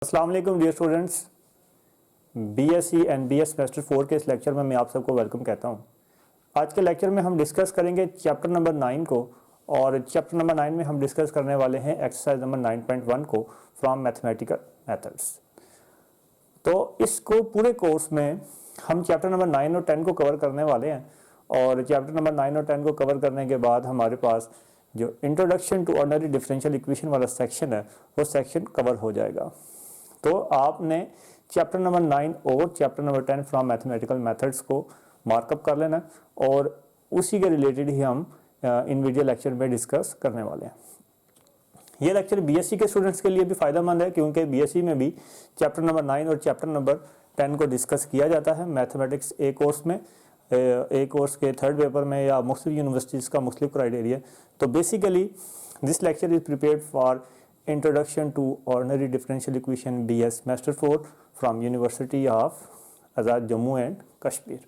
अस्सलाम वालेकुम dear students, BSc and BS semester 4 के इस लेक्चर में मैं आप सबको वेलकम कहता हूं। आज के लेक्चर में हम डिस्कस करेंगे चैप्टर नंबर 9 को, और चैप्टर नंबर 9 में हम डिस्कस करने वाले हैं एक्सरसाइज नंबर 9.1 को फ्रॉम मैथमेटिकल मेथड्स। तो इसको पूरे कोर्स में हम चैप्टर नंबर 9 और 10 को कवर करने वाले हैं, और चैप्टर नंबर 9 और 10 को कवर करने के बाद हमारे पास जो introduction to ordinary differential equation वाला सेक्शन है वो सेक्शन कवर हो जाएगा। तो आपने चैप्टर नंबर 9 और chapter number 10 from mathematical methods को मार्कअप कर लेना, और उसी के रिलेटेड ही हम इन वीडियो लेक्चर में डिस्कस करने वाले हैं। ये लेक्चर बीएससी के स्टूडेंट्स के लिए भी फ़ायदेमंद है, क्योंकि बीएससी में भी चैप्टर नंबर 9 और चैप्टर नंबर 10 को डिस्कस किया जाता है मैथमेटिक्स ए कोर्स में, ए कोर्स के थर्ड पेपर में या मुख्तलिफ यूनिवर्सिटीज़ का मुख्तलिफ क्राइटेरिया। तो basically this lecture is prepared for Introduction to Ordinary Differential Equation BS Semester 4 from University of Azad Jammu and Kashmir।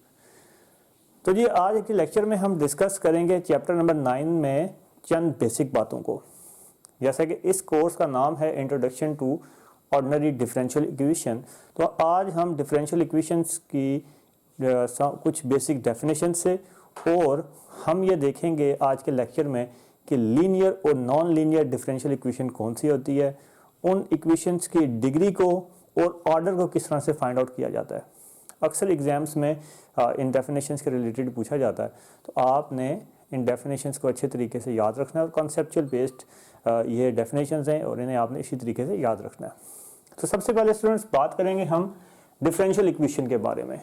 तो जी आज के लेक्चर में हम डिस्कस करेंगे चैप्टर नंबर 9 में चंद बेसिक बातों को। जैसा कि इस कोर्स का नाम है introduction to ordinary differential equation, तो आज हम डिफरेंशियल इक्वेशंस की कुछ बेसिक डेफिनेशन से, और हम ये देखेंगे आज के लेक्चर में कि linear or non linear differential equation कौन सी होती है, उन इक्वेशंस की डिग्री को और ऑर्डर को किस तरह से फाइंड आउट किया जाता है। अक्सर एग्जाम्स में इन डेफिनेशंस के रिलेटेड पूछा जाता है, तो आपने इन डेफिनेशंस को अच्छे तरीके से याद रखना है, और कॉन्सेप्चुअल बेस्ड ये डेफिनेशंस हैं और इन्हें आपने इसी तरीके से याद रखना है। तो सबसे पहले स्टूडेंट्स बात करेंगे हम डिफरेंशियल इक्वेशन के बारे में।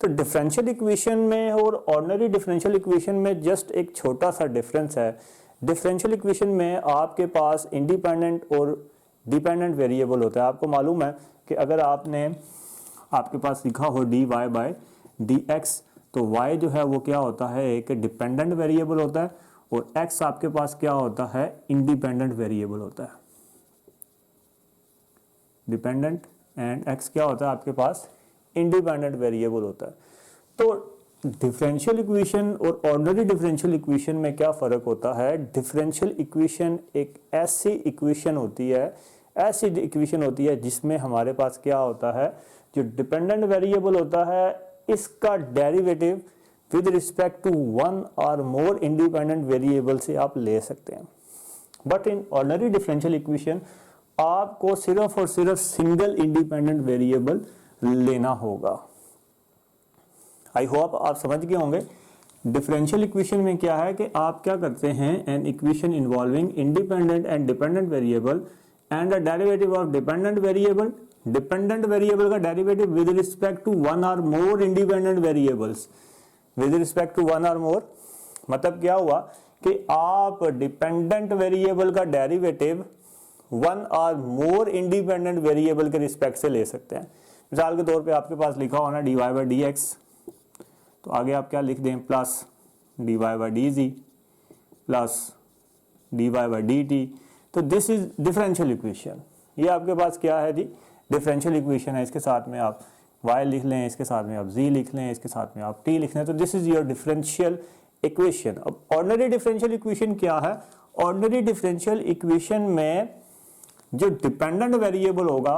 तो डिफरेंशियल इक्वेशन में और ऑर्डिनरी डिफरेंशियल इक्वेशन में जस्ट एक छोटा सा डिफरेंस है। डिफरेंशियल इक्वेशन में आपके पास इंडिपेंडेंट और डिपेंडेंट वेरिएबल होता है। आपको मालूम है कि अगर आपके पास लिखा हो dy बाय dx, तो y जो है वो क्या होता है, एक डिपेंडेंट वेरिएबल होता है, और x आपके पास क्या होता है, इंडिपेंडेंट वेरिएबल होता है। डिपेंडेंट एंड x क्या होता है आपके पास, इंडिपेंडेंट वेरिएबल होता है। तो डिफरेंशियल इक्वेशन और ऑर्डिनरी डिफरेंशियल इक्वेशन में क्या फ़र्क होता है। डिफरेंशियल इक्वेशन एक ऐसी इक्वेशन होती है जिसमें हमारे पास क्या होता है, जो डिपेंडेंट वेरिएबल होता है इसका derivative with respect to one और मोर इंडिपेंडेंट वेरिएबल से आप ले सकते हैं। But in ordinary differential equation आपको सिर्फ और सिर्फ सिंगल इंडिपेंडेंट वेरिएबल लेना होगा। आई होप आप समझ गए होंगे। डिफरेंशियल इक्वेशन में क्या है कि आप क्या करते हैं, an equation involving independent and dependent variable and the derivative of dependent variable का derivative with respect to one और more independent variables. With respect to one और मोर मतलब क्या हुआ कि आप डिपेंडेंट वेरिएबल का डेरिवेटिव वन और मोर इंडिपेंडेंट वेरिएबल के रिस्पेक्ट से ले सकते हैं। मिसाल के तौर पे आपके पास लिखा होना dy बाई डी एक्स, तो आगे आप क्या लिख दें, plus dy by D G plus dy by D T. तो दिस इज डिफरेंशियल इक्वेशन। ये आपके पास क्या है जी, डिफरेंशियल इक्वेशन है। इसके साथ में आप y लिख लें, इसके साथ में आप z लिख लें, इसके साथ में आप t लिख लें। तो this is your differential equation. अब ऑर्डिनरी डिफरेंशियल इक्वेशन क्या है। ऑर्डिनरी डिफरेंशियल इक्वेशन में जो डिपेंडेंट वेरिएबल होगा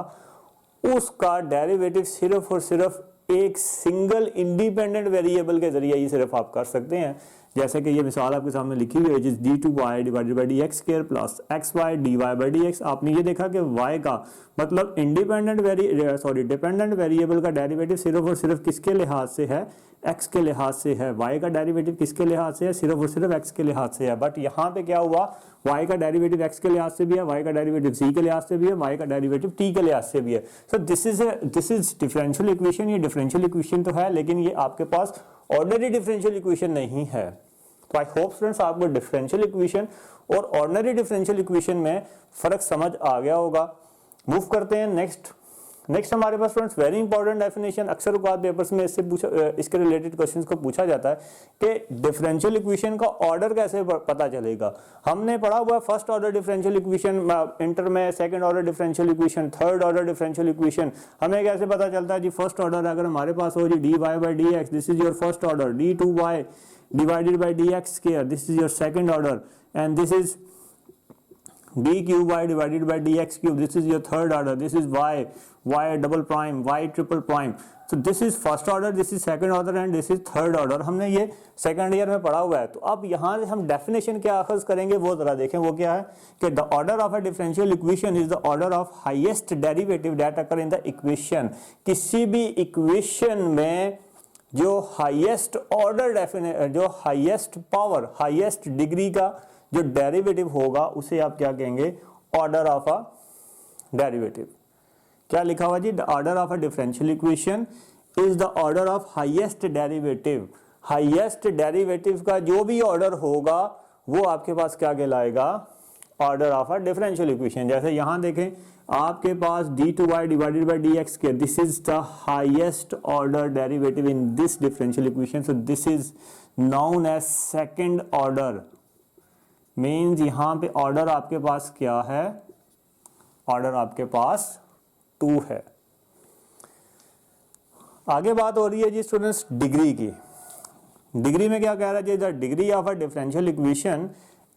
उसका डेरिवेटिव सिर्फ और सिर्फ एक सिंगल इंडिपेंडेंट वेरिएबल के जरिए ही सिर्फ आप कर सकते हैं। जैसे कि ये मिसाल आपके सामने लिखी हुई है, जिस d2y divided by dx square plus xy dy by dx। आपने ये देखा कि y का मतलब डिपेंडेंट वेरिएबल का डेरिवेटिव सिर्फ और सिर्फ किसके लिहाज से है, x के लिहाज से है। y का डेरिवेटिव किसके लिहाज से है, सिर्फ और सिर्फ x के लिहाज से है। बट यहाँ पे क्या हुआ, y का डेरिवेटिव x के लिहाज से भी है, y का डेरिवेटिव c के लिहाज से भी है, y का डेरिवेटिव t के लिहाज से भी है। सो दिस इज डिफरेंशियल इक्वेशन। ये डिफरेंशियल इक्वेशन तो है, लेकिन ये आपके पास ऑर्डिनरी डिफरेंशियल इक्वेशन नहीं है। तो आई होप स्टूडेंट्स आपको डिफरेंशियल इक्वेशन और ऑर्डिनरी डिफरेंशियल इक्वेशन में फर्क समझ आ गया होगा। मूव करते हैं नेक्स्ट हमारे पास स्टूडेंट्स वेरी इंपॉर्टेंट डेफिनेशन। अक्सर औकात पेपर्स में इसके रिलेटेड क्वेश्चंस को पूछा जाता है कि डिफरेंशियल इक्वेशन का ऑर्डर कैसे पता चलेगा। हमने पढ़ा हुआ first order differential equation inter में, second order differential equation, third order differential equation. हमें कैसे पता चलता है जी, फर्स्ट ऑर्डर अगर हमारे पास हो जी dy by D x, this is your first order, d2y divided by dx square, this is your second order, and this is D cube Y divided by D X cube, this is your third order, this is Y, Y double prime, Y triple prime, so this is first order, this is second order and this is third order। हमने ये second year में पढ़ा हुआ है। तो अब यहाँ से हम डेफिनेशन क्या अखज़ करेंगे वो जरा देखें, वो क्या है कि the order of a differential equation is the order of highest derivative that occur in the equation. किसी भी इक्वेशन में जो हाईएस्ट ऑर्डर जो हाईएस्ट पावर, हाईएस्ट डिग्री का जो डेरिवेटिव होगा उसे आप क्या कहेंगे, ऑर्डर ऑफ अ डेरिवेटिव। क्या लिखा हुआ जी, the order of a differential equation is the order of highest derivative. Highest derivative का जो भी ऑर्डर होगा वो आपके पास क्या कहलाएगा, order of a differential equation. जैसे यहां देखें आपके पास d2y डिवाइडेड बाय dx के, this is the highest order derivative in this differential equation, so this is known as second order. Means यहां पे ऑर्डर आपके पास क्या है, ऑर्डर आपके पास 2 है। आगे बात हो रही है जी स्टूडेंट्स डिग्री की। डिग्री में क्या कह रहा है जी, the degree of a differential equation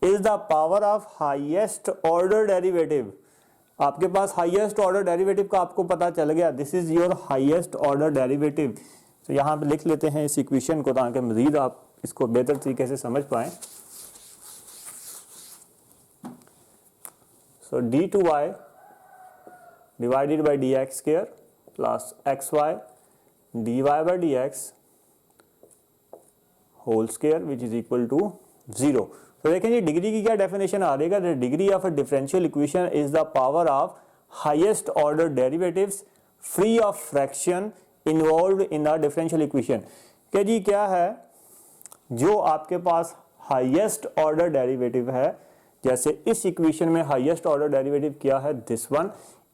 is the power of highest order derivative. आपके पास हाईएस्ट ऑर्डर डेरिवेटिव का आपको पता चल गया, this is your highest order derivative. तो यहां पे लिख लेते हैं इस इक्वेशन को ताकि मजीद आप इसको बेहतर तरीके से समझ पाएं। सो d2y divided by dx square plus xy dy by dx whole square which is equal to 0। तो देखें जी डिग्री की क्या डेफिनेशन आ रही है, degree of a differential equation is the power of highest order derivatives free of fraction involved in a differential equation. कि जी क्या है, जो आपके पास हाईएस्ट ऑर्डर डेरिवेटिव है, जैसे इस इक्वेशन में हाईएस्ट ऑर्डर डेरिवेटिव क्या है, दिस वन,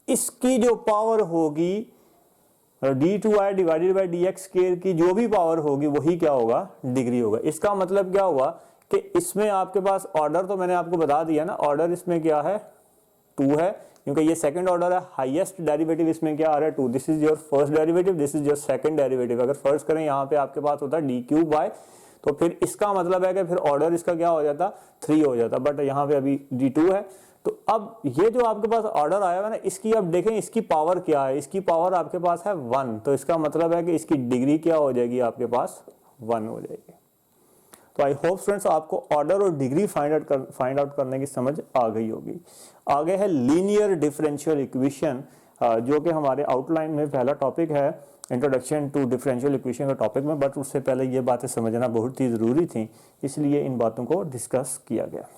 इसकी जो पावर होगी d2y divided by dx square की जो भी पावर होगी वही क्या होगा, डिग्री होगा। इसका मतलब क्या हुआ कि इसमें आपके पास ऑर्डर तो मैंने आपको बता दिया ना, ऑर्डर इसमें क्या है 2 है, क्योंकि ये सेकंड ऑर्डर है। हाईएस्ट डेरिवेटिव इसमें क्या आ रहा है 2, this is your first derivative, this is your second derivative. अगर फर्स्ट करें यहाँ पे आपके पास होता है डी क्यूब वाई, तो फिर इसका मतलब है कि फिर ऑर्डर इसका क्या हो जाता, 3 हो जाता, बट यहाँ पे अभी d2 है। तो अब ये जो आपके पास ऑर्डर आया हुआ है ना, इसकी अब देखें इसकी पावर क्या है, इसकी पावर आपके पास है 1, तो इसका मतलब है कि इसकी डिग्री क्या हो जाएगी, आपके पास 1 हो जाएगी। तो आई होप स्टूडेंट्स आपको ऑर्डर और डिग्री फाइंड आउट करने की समझ आ गई होगी। आगे है लीनियर डिफरेंशियल इक्वेशन, जो कि हमारे आउटलाइन में पहला टॉपिक है, इंट्रोडक्शन टू डिफरेंशियल इक्वेशन का टॉपिक में, बट उससे पहले ये बातें समझना बहुत ही ज़रूरी थी, इसलिए इन बातों को डिस्कस किया गया।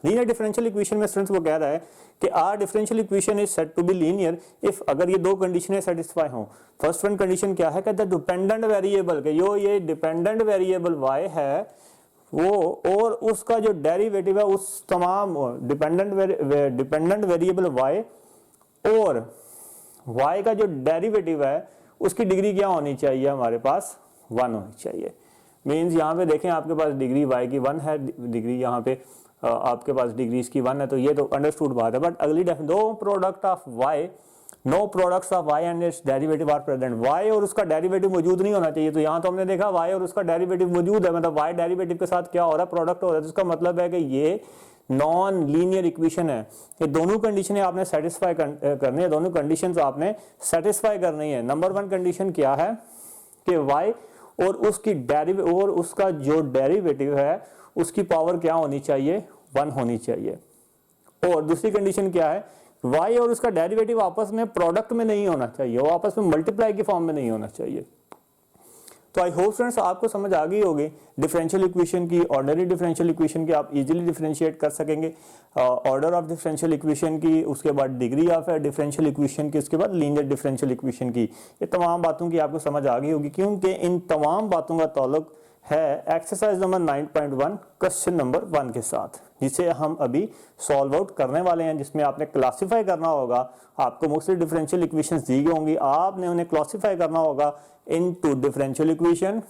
लीनियर डिफरेंशियल इक्वेशन में स्टूडेंट्स वो कह रहा है कि are differential equation is said to be linear if, अगर ये 2 कंडीशनें सेटिस्फाई हों। फर्स्ट वन कंडीशन क्या है कि द डिपेंडेंट वेरिएबल के जो ये डिपेंडेंट वेरिएबल y है वो और उसका जो डेरिवेटिव है उस तमाम डिपेंडेंट वेरिएबल y और y का जो डेरिवेटिव है उसकी डिग्री क्या होनी चाहिए, हमारे पास 1 होनी चाहिए। मीन्स यहाँ पे देखें आपके पास डिग्री y की 1 है, डिग्री यहाँ पे आपके पास डिग्री इसकी 1 है, तो ये तो अंडरस्टूड बात है। बट अगली no product of y, no products of y and its derivative are present. y और उसका डेरिवेटिव मौजूद नहीं होना चाहिए। तो यहाँ तो हमने देखा y और उसका डेरिवेटिव मौजूद है, मतलब y डेरिवेटिव के साथ क्या हो रहा है, प्रोडक्ट हो रहा है। तो इसका मतलब है कि ये नॉन लीनियर इक्वेशन है। ये दोनों कंडीशनें आपने सेटिस्फाई करनी है, दोनों कंडीशंस आपने सेटिस्फाई करनी है। नंबर 1 कंडीशन क्या है कि y और उसकी और उसका जो डेरिवेटिव है उसकी पावर क्या होनी चाहिए, 1 होनी चाहिए। और दूसरी कंडीशन क्या है, y और उसका डेरिवेटिव आपस में प्रोडक्ट में नहीं होना चाहिए, वो आपस में मल्टीप्लाई के फॉर्म में नहीं होना चाहिए। तो आई होप स्टूडेंट्स आपको समझ आ गई होगी डिफरेंशियल इक्वेशन की, ऑर्डनरी डिफरेंशियल इक्वेशन की आप इजीली डिफरेंशिएट कर सकेंगे, ऑर्डर ऑफ डिफरेंशियल इक्वेशन की, उसके बाद डिग्री ऑफ डिफरेंशियल इक्वेशन की, उसके बाद लीनियर डिफरेंशियल इक्वेशन की। ये तमाम बातों की आपको समझ आ गई होगी, क्योंकि इन तमाम बातों का ताल्लुक है एक्सरसाइज नंबर 9.1 क्वेश्चन नंबर 1 के साथ, जिसे हम अभी सॉल्व आउट करने वाले हैं, जिसमें आपने क्लासिफाई करना होगा। आपको मुख्तलिफ डिफरेंशियल इक्वेशंस दी गई होंगी, आपने उन्हें क्लासिफाई करना होगा into differential equation,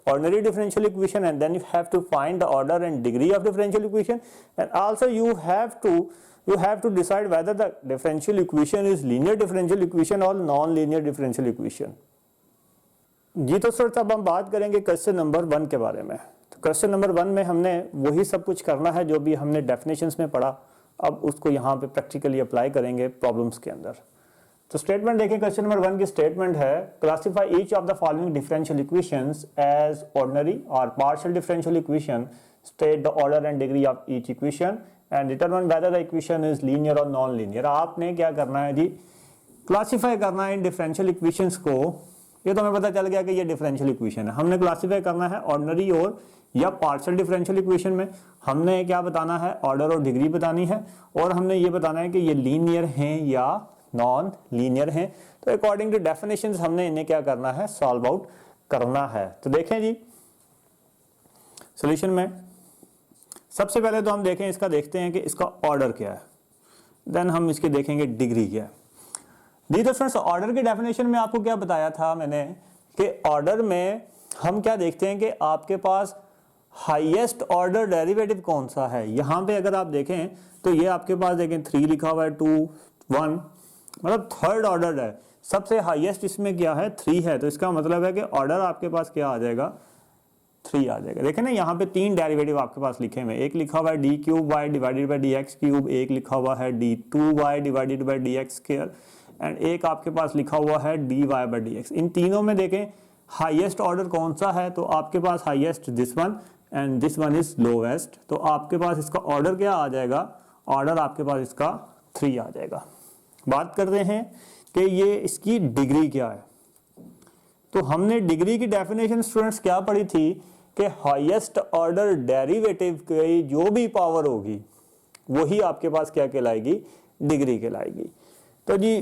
ordinary differential equation, and then you have to find the order and degree of differential equation, and also you have to decide whether the differential equation is linear differential equation or non-linear differential equation। जी तो sir अब हम बात करेंगे question number 1 के बारे में। तो question number 1 में हमने वही सब कुछ करना है जो भी हमने डेफिनेशंस में पढ़ा। अब उसको यहाँ पे प्रैक्टिकली अप्लाई करेंगे प्रॉब्लम्स के अंदर। तो स्टेटमेंट देखें, क्वेश्चन नंबर 1 की स्टेटमेंट है classify each of the following differential equations as ordinary or partial differential equation, state the order and degree of each equation and determine whether the equation is linear or non linear. आपने क्या करना है जी, classify करना है इन differential equations को। ये तो हमें पता चल गया कि ये डिफरेंशियल इक्वेशन है, हमने क्लासिफाई करना है ऑर्डिनरी और या पार्शियल डिफरेंशियल इक्वेशन में। हमने क्या बताना है, ऑर्डर और डिग्री बतानी है, और हमने ये बताना है कि ये लीनियर हैं या नॉन लीनियर हैं। तो अकॉर्डिंग टू डेफिनेशंस हमने इन्हें क्या करना है, सॉल्व आउट करना है। तो देखें जी सॉल्यूशन में सबसे पहले तो हम देखें इसका, देखते हैं कि इसका ऑर्डर क्या है, देन हम इसके देखेंगे डिग्री क्या है। जी तो फ्रेंड्स ऑर्डर की डेफिनेशन में आपको क्या बताया था मैंने कि ऑर्डर में हम क्या देखते हैं कि आपके पास हाईएस्ट ऑर्डर डेरिवेटिव कौन सा है। यहां पे अगर आप देखें तो ये आपके पास देखें 3 लिखा हुआ है, 2 1 मतलब थर्ड ऑर्डर है, सबसे हाईएस्ट इसमें क्या है 3 है। तो इसका मतलब है कि ऑर्डर आपके पास क्या आ जाएगा 3 आ जाएगा। देखें ना यहाँ पे 3 डेरिवेटिव आपके पास लिखे हुए, एक लिखा हुआ है D cube Y divided by D X cube, एक लिखा हुआ है D 2 Y divided by D X square and एक आपके पास लिखा हुआ है D Y by D X. इन तीनों में देखें हाईएस्ट ऑर्डर कौन सा है, तो आपके पास highest this one and this one is lowest. तो आपके पास इसका ऑर्डर क्या आ जाएगा, ऑर्डर आपके पास इसका 3 आ जाएगा। बात करते हैं कि ये इसकी डिग्री क्या है। तो हमने डिग्री की डेफिनेशन स्टूडेंट्स क्या पढ़ी थी कि हाईएस्ट ऑर्डर डेरिवेटिव की जो भी पावर होगी वही आपके पास क्या कहलाएगी, डिग्री कहलाएगी। तो जी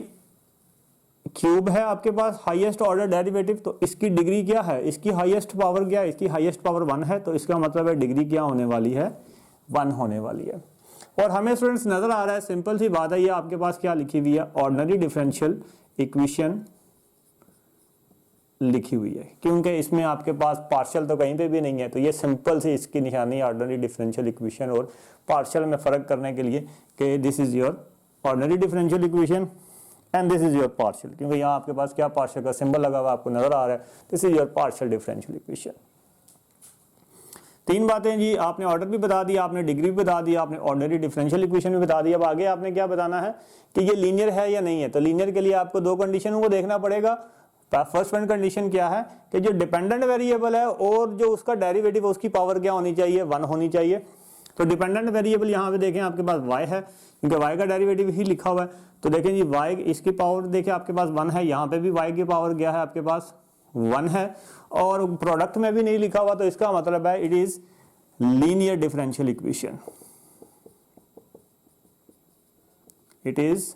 क्यूब है आपके पास हाईएस्ट ऑर्डर डेरिवेटिव, तो इसकी डिग्री क्या है, इसकी हाईएस्ट पावर क्या है, इसकी हाईएस्ट पावर 1 है। तो इसका मतलब है डिग्री क्या होने वाली है, 1 होने वाली है। और हमें स्टूडेंट्स नजर आ रहा है, सिंपल सी बात है, ये आपके पास क्या लिखी हुई है, ऑर्डिनरी डिफरेंशियल इक्वेशन लिखी हुई है, क्योंकि इसमें आपके पास पार्शियल तो कहीं पे भी नहीं है। तो ये सिंपल सी इसकी निशानी ऑर्डिनरी डिफरेंशियल इक्वेशन और पार्शियल में फर्क करने के लिए कि this is your ordinary differential equation and this is your partial, क्योंकि यहाँ आपके पास क्या पार्शियल का सिंबल लगा हुआ आपको नजर आ रहा है, this is your partial differential equation. 3 बातें जी, आपने ऑर्डर भी बता दिया, आपने डिग्री भी बता दिया, आपने ऑर्डिनरी डिफरेंशियल इक्वेशन भी बता दिया। अब आगे आपने क्या बताना है कि ये लीनियर है या नहीं है। तो लीनियर के लिए आपको 2 कंडीशनों को देखना पड़ेगा। फर्स्ट वन कंडीशन क्या है कि जो डिपेंडेंट वेरिएबल है और जो उसका डेरिवेटिव है उसकी पावर क्या होनी चाहिए, 1 होनी चाहिए। तो डिपेंडेंट वेरिएबल यहाँ पे देखें आपके पास y है, क्योंकि y का डेरिवेटिव ही लिखा हुआ है। तो देखें जी y इसकी पावर देखें आपके पास 1 है, यहाँ पे भी y की पावर क्या है आपके पास 1 है, और प्रोडक्ट में भी नहीं लिखा हुआ। तो इसका मतलब है it is linear differential equation, it is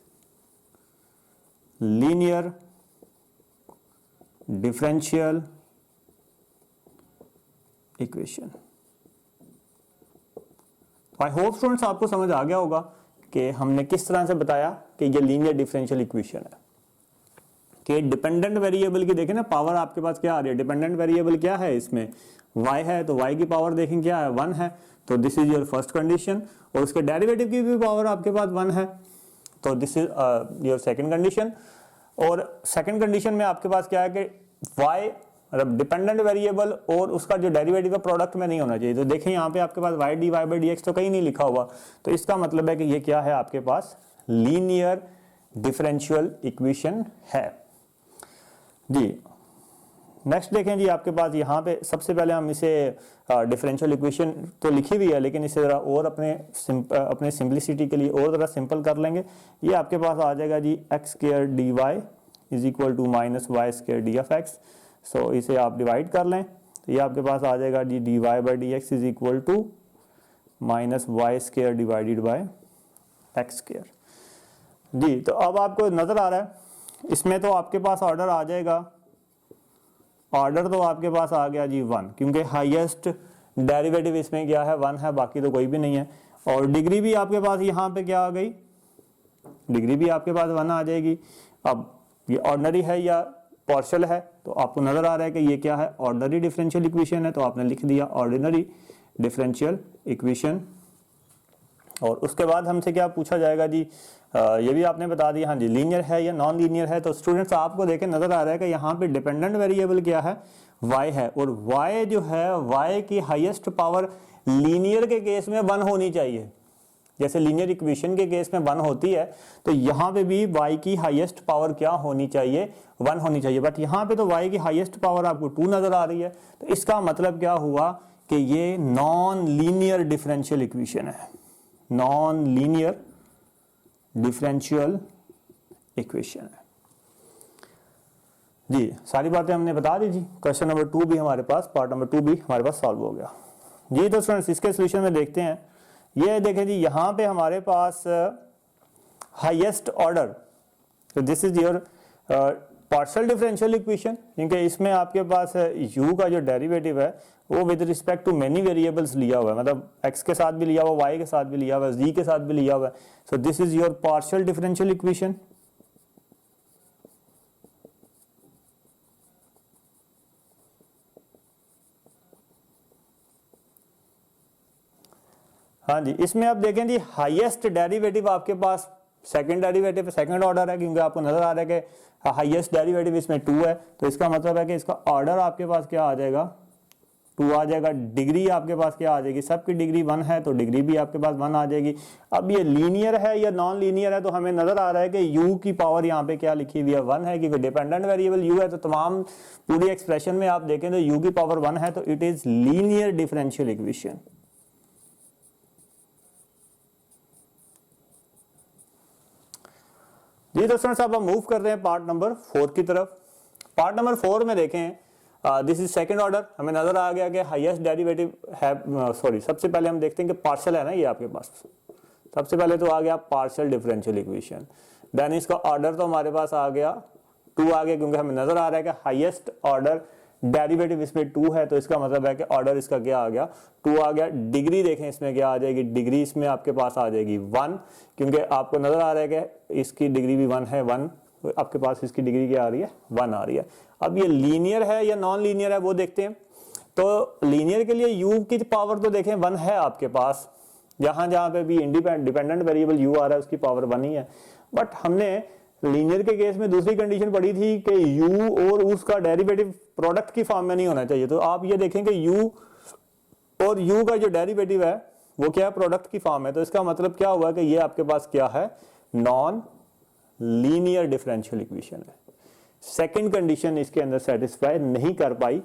linear differential equation. I hope students आपको समझ आ गया होगा कि हमने किस तरह से बताया कि ये लीनियर डिफरेंशियल इक्वेशन है। कि डिपेंडेंट वेरिएबल की देखें ना पावर आपके पास क्या आ रही है, डिपेंडेंट वेरिएबल क्या है इसमें y है, तो y की पावर देखें क्या है 1 है। तो this is your first condition, और उसके डेरिवेटिव की भी पावर आपके पास 1 है। तो this is your second condition. और सेकंड कंडीशन में आपके पास क्या है कि y मतलब डिपेंडेंट वेरिएबल और उसका जो डेरिवेटिव है प्रोडक्ट में नहीं होना चाहिए। तो देखें यहाँ पे आपके पास y dy by D x तो कहीं नहीं लिखा हुआ। तो इसका मतलब है कि ये क्या है आपके पास लीनियर डिफरेंशियल इक्वेशन है जी। नेक्स्ट देखें जी आपके पास यहाँ पे सबसे पहले हम इसे डिफरेंशियल इक्वेशन तो लिखी हुई है, लेकिन इसे ज़रा और अपने सिंपलिसिटी के लिए और ज़रा सिंपल कर लेंगे। ये आपके पास आ जाएगा जी X square D Y is equal to minus Y square D F X. So इसे आप डिवाइड कर लें तो ये आपके पास आ जाएगा जी D Y by D X is equal to minus Y square divided by X square जी। तो अब आपको नज़र आ रहा है इसमें तो आपके पास ऑर्डर आ जाएगा, ऑर्डर तो आपके पास आ गया जी 1, क्योंकि हाईएस्ट डेरिवेटिव इसमें क्या है 1 है, बाकी तो कोई भी नहीं है। और डिग्री भी आपके पास यहाँ पे क्या आ गई, डिग्री भी आपके पास 1 आ जाएगी। अब ये ऑर्डिनरी है या पार्शियल है, तो आपको नजर आ रहा है कि ये क्या है ऑर्डिनरी डिफरेंशियल इक्वेशन है, तो आपने लिख दिया ऑर्डिनरी डिफरेंशियल इक्वेशन। और उसके बाद हमसे क्या पूछा जाएगा जी, ये भी आपने बता दिया हाँ जी लीनियर है या नॉन लीनियर है। तो स्टूडेंट्स आपको देखें नजर आ रहा है कि यहाँ पे डिपेंडेंट वेरिएबल क्या है y है, और y जो है y की हाईएस्ट पावर लीनियर के केस में 1 होनी चाहिए। जैसे लीनियर इक्वेशन के केस में 1 होती है, तो यहाँ पे भी y की हाईएस्ट पावर क्या होनी चाहिए, 1 होनी चाहिए। बट यहाँ पे तो y की हाईएस्ट पावर आपको 2 नजर आ रही है, तो इसका मतलब क्या हुआ कि ये नॉन लीनियर डिफरेंशियल इक्वेशन है, नॉन लीनियर डिफरेंशियल इक्वेशन है। जी सारी बातें हमने बता दी जी। क्वेश्चन नंबर 2 भी हमारे पास, पार्ट नंबर 2 भी हमारे पास सॉल्व हो गया जी। तो स्टूडेंट्स इसके सोल्यूशन में देखते हैं, ये देखें जी, यहाँ पे हमारे पास हाईएस्ट ऑर्डर, तो this is your partial differential equation, क्योंकि इसमें आपके पास u का जो डेरिवेटिव है वो with respect to many variables लिया हुआ है, मतलब x के साथ भी लिया हुआ, y के साथ भी लिया हुआ, z के साथ भी लिया हुआ है। सो this is your partial differential equation. हाँ जी, इसमें आप देखें जी हाईएस्ट डेरिवेटिव आपके पास सेकंड डेरिवेटिव सेकंड ऑर्डर है, क्योंकि आपको नजर आ रहा है कि हाईएस्ट डेरिवेटिव इसमें 2 है, तो इसका मतलब है कि इसका ऑर्डर आपके पास क्या आ जाएगा, 2 आ जाएगा। डिग्री आपके पास क्या आ जाएगी, सबकी डिग्री 1 है तो डिग्री भी आपके पास 1 आ जाएगी। अब ये लीनियर है या नॉन लीनियर है, तो हमें नजर आ रहा है कि u की पावर यहाँ पे क्या लिखी हुई है, 1 है, क्योंकि डिपेंडेंट वेरिएबल u है, तो तमाम पूरी एक्सप्रेशन में आप देखें तो u की पावर 1 है, तो it is linear differential equation. जी तो स्टूडेंट्स अब हम मूव कर रहे हैं पार्ट नंबर 4 की तरफ। पार्ट नंबर 4 में देखें, दिस इज सेकंड ऑर्डर, हमें नजर आ गया कि हाईएस्ट डेरिवेटिव है, सॉरी सबसे पहले हम देखते हैं कि पार्शियल है ना ये आपके पास, सबसे पहले तो आ गया पार्शियल डिफरेंशियल इक्वेशन, देन इसका ऑर्डर तो हमारे पास आ गया 2 आ गया, क्योंकि हमें नजर आ रहा है कि हाईएस्ट ऑर्डर डेरिवेटिव इसमें 2 है, तो इसका मतलब है कि ऑर्डर इसका क्या आ गया, 2 आ गया। डिग्री देखें इसमें क्या आ जाएगी, डिग्री इसमें आपके पास आ जाएगी 1, क्योंकि आपको नजर आ रहा है कि इसकी डिग्री भी 1 है, 1 आपके पास इसकी डिग्री क्या आ रही है, 1 आ रही है। अब ये लीनियर है या नॉन लीनियर है वो देखते हैं। तो लीनियर के लिए u की पावर तो देखें 1 है आपके पास, जहां पे भी डिपेंडेंट वेरिएबल u आ रहा है उसकी पावर 1 ही है। बट हमने लीनियर के केस में दूसरी कंडीशन पड़ी थी कि u और उसका डेरिवेटिव प्रोडक्ट की फॉर्म में नहीं होना चाहिए, तो आप ये देखें कि u और u का जो डेरिवेटिव है वो क्या है, प्रोडक्ट की फॉर्म है, तो इसका मतलब क्या हुआ कि ये आपके पास क्या है, नॉन लीनियर डिफरेंशियल इक्वेशन है। सेकंड कंडीशन इसके अंदर सेटिस्फाई नहीं कर पाई।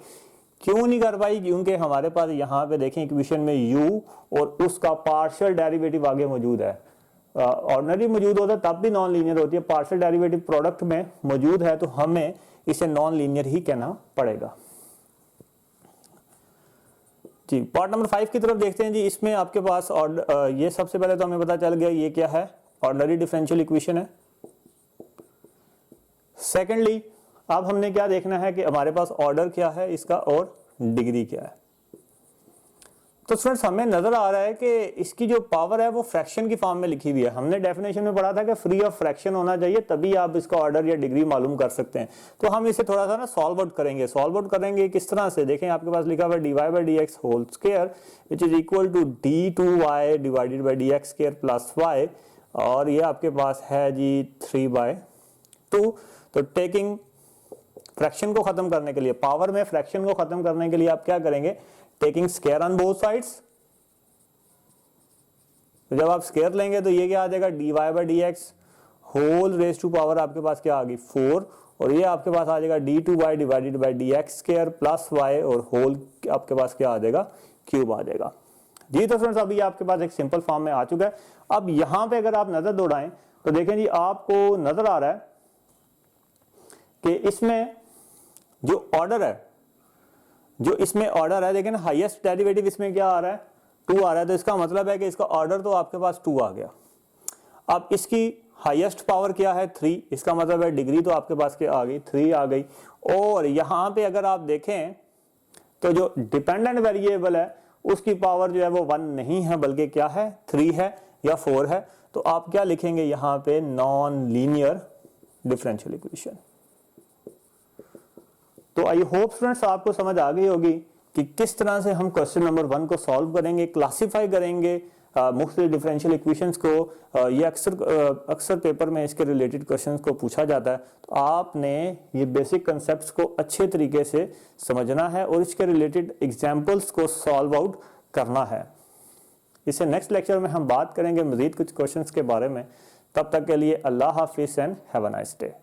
क्यों नहीं कर पाई, क्योंकि हमारे पास यहाँ पे देखें इक्वेशन में u और उसका पार्शियल डेरिवेटिव आगे मौजूद है। ऑर्डिनरी मौजूद होता है तब भी नॉन लीनियर होती है, पार्शियल डेरिवेटिव प्रोडक्ट में मौजूद है तो हमें इसे नॉन लीनियर ही कहना पड़ेगा जी। पार्ट नंबर 5 की तरफ देखते हैं जी। इसमें आपके पास ये सबसे पहले तो हमें पता चल गया ये क्या है, ऑर्डिनरी डिफरेंशियल इक्वेशन है। सेकेंडली अब हमने क्या देखना है कि हमारे पास ऑर्डर क्या है इसका और डिग्री क्या है। तो स्टूडेंट्स हमें नजर आ रहा है कि इसकी जो पावर है वो फ्रैक्शन की फॉर्म में लिखी हुई है। हमने डेफिनेशन में पढ़ा था कि फ्री ऑफ फ्रैक्शन होना चाहिए, तभी आप इसका ऑर्डर या डिग्री मालूम कर सकते हैं। तो हम इसे थोड़ा सा ना सॉल्व आउट करेंगे। सॉल्व आउट करेंगे किस तरह से, देखें आपके पास लिखा हुआ है dy/dx whole square which is equal to d2y divided by dx square plus y, और ये आपके पास है जी 3/2। तो टेकिंग फ्रैक्शन को खत्म करने के लिए, पावर में फ्रैक्शन को खत्म करने के लिए आप क्या करेंगे, taking square on both sides. तो जब आप स्क्वायर लेंगे तो ये क्या आ जाएगा, dy/dx whole raise to power आपके पास क्या आ गई 4, और ये आपके पास आ जाएगा d2y divided by dx square plus y, और होल आपके पास क्या आ जाएगा, क्यूब आ जाएगा जी। तो फ्रेंड्स अभी आपके पास एक सिंपल फॉर्म में आ चुका है। अब यहां पे अगर आप नजर दौड़ाएं तो देखें जी आपको नजर आ रहा है कि इसमें जो ऑर्डर है, जो इसमें ऑर्डर है, लेकिन हाईएस्ट डेरिवेटिव इसमें क्या आ रहा है, 2 आ रहा है, तो इसका मतलब है कि इसका ऑर्डर तो आपके पास 2 आ गया। अब इसकी हाईएस्ट पावर क्या है 3, इसका मतलब है डिग्री तो आपके पास क्या आ गई 3 आ गई। और यहां पे अगर आप देखें तो जो डिपेंडेंट वेरिएबल है उसकी पावर जो है वो 1 नहीं है बल्कि क्या है 3 है या 4 है। तो आप क्या लिखेंगे यहां पे, नॉन लीनियर डिफरेंशियल इक्वेशन। तो आई होप स्टूडेंट्स आपको समझ आ गई होगी कि किस तरह से हम क्वेश्चन नंबर 1 को सॉल्व करेंगे, क्लासिफाई करेंगे मुख्तलिफ डिफरेंशियल इक्वेशंस को। ये अक्सर पेपर में इसके रिलेटेड क्वेश्चंस को पूछा जाता है, तो आपने ये बेसिक कंसेप्ट्स को अच्छे तरीके से समझना है और इसके रिलेटेड एग्जांपल्स को सॉल्व आउट करना है इससे नेक्स्ट लेक्चर में हम बात करेंगे मज़ीद कुछ क्वेश्चंस के बारे में। तब तक के लिए अल्लाह हाफिज़ and have a nice day.